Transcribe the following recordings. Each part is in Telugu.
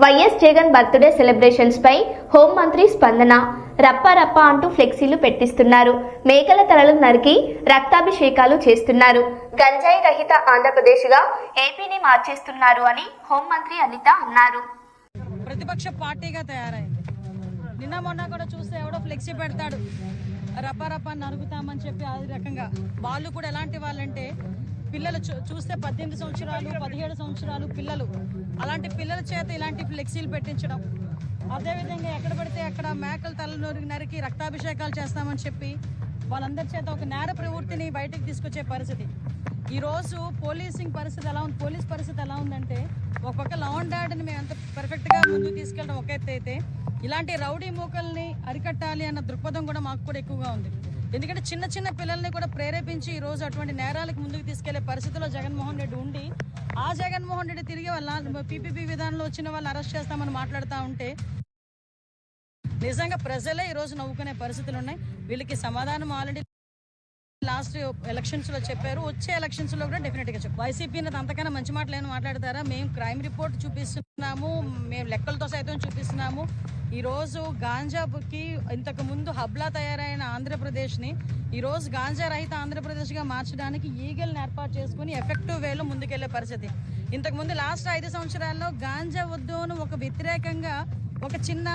వైఎస్ జగన్ బర్త్డే సెలబ్రేషన్స్ పై హోంమంత్రి స్పందన. రప్ప రప్ప అంటూ ఫ్లెక్సీలు పెట్టిస్తున్నారు. మేకల తలలు నరికి రక్తాభిషేకాలు చేస్తున్నారు. గంజాయి రహిత ఆంధ్రప్రదేశ్గా ఏపీని మార్చేస్తున్నారు అని హోంమంత్రి అనిత అన్నారు. ప్రతిపక్ష పార్టీగా తయారైంది. నిన్న మొన్న కూడా చూస్తే ఎవడో ఫ్లెక్సీ పెడతాడు, రప్ప రప్ప నరుగుతామని చెప్పి. ఆ రకంగా వాళ్ళు కూడా ఎలాంటి వాళ్ళంటే, పిల్లలు చూస్తే 18 సంవత్సరాలు 17 సంవత్సరాలు పిల్లలు, అలాంటి పిల్లల చేత ఇలాంటి ఫ్లెక్సీలు పెట్టించడం. అదేవిధంగా ఎక్కడ పడితే అక్కడ మేకల తల నరికి రక్తాభిషేకాలు చేస్తామని చెప్పి వాళ్ళందరి చేత ఒక నేర ప్రవృత్తిని బయటకు తీసుకొచ్చే పరిస్థితి. ఈరోజు పోలీసింగ్ పరిస్థితి ఎలా ఉంది, పోలీస్ పరిస్థితి ఎలా ఉందంటే, ఒక పక్క లా అండ్ ఆర్డర్ని మేము ఎంత పర్ఫెక్ట్గా ముందుకు తీసుకెళ్ళడం ఒక ఎత్తు అయితే, ఇలాంటి రౌడీ మూకల్ని అరికట్టాలి అన్న దృక్పథం కూడా మాకు కూడా ఎక్కువగా ఉంది. ఎందుకంటే చిన్న చిన్న పిల్లల్ని కూడా ప్రేరేపించి ఈరోజు అటువంటి నేరాలకు ముందుకు తీసుకెళ్లే పరిస్థితిలో జగన్మోహన్ రెడ్డి ఉండి, ఆ జగన్మోహన్ రెడ్డి తిరిగి వాళ్ళ పీపీపీ విధానంలో వచ్చిన వాళ్ళని అరెస్ట్ చేస్తామని మాట్లాడుతూ ఉంటే నిజంగా ప్రజలే ఈరోజు నవ్వుకునే పరిస్థితులు ఉన్నాయి. వీళ్ళకి సమాధానం ఆల్రెడీ లాస్ట్ ఎలక్షన్స్ లో చెప్పారు, వచ్చే ఎలక్షన్స్ లో కూడా డెఫినెట్ గా చెప్పారు. వైసీపీని అంతకన్నా మంచి మాటలు ఏమైనా మాట్లాడతారా? మేము క్రైమ్ రిపోర్ట్ చూపిస్తున్నాము, మేము లెక్కలతో సైతం చూపిస్తున్నాము. ఈరోజు గాంజాకి ఇంతకు ముందు హబ్లా తయారైన ఆంధ్రప్రదేశ్ని ఈరోజు గాంజా రహిత ఆంధ్రప్రదేశ్గా మార్చడానికి ఈగల్ని ఏర్పాటు చేసుకుని ఎఫెక్టివ్ వేలో ముందుకెళ్లే పరిస్థితి. ఇంతకుముందు లాస్ట్ 5 సంవత్సరాల్లో గాంజా వద్దు అని ఒక వ్యతిరేకంగా ఒక చిన్న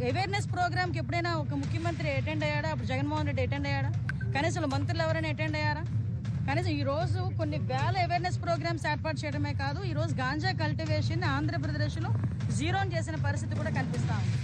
అవేర్నెస్ ప్రోగ్రామ్కి ఎప్పుడైనా ఒక ముఖ్యమంత్రి అటెండ్ అయ్యాడా? అప్పుడు జగన్మోహన్ రెడ్డి అటెండ్ అయ్యాడా? కనీసం మంత్రులు ఎవరైనా అటెండ్ అయ్యారా? కనీసం ఈరోజు కొన్ని వేల అవేర్నెస్ ప్రోగ్రామ్స్ ఏర్పాటు చేయడమే కాదు, ఈరోజు గాంజా కల్టివేషన్ ఆంధ్రప్రదేశ్లో జీరోని చేసిన పరిస్థితి కూడా కనిపిస్తా ఉంది.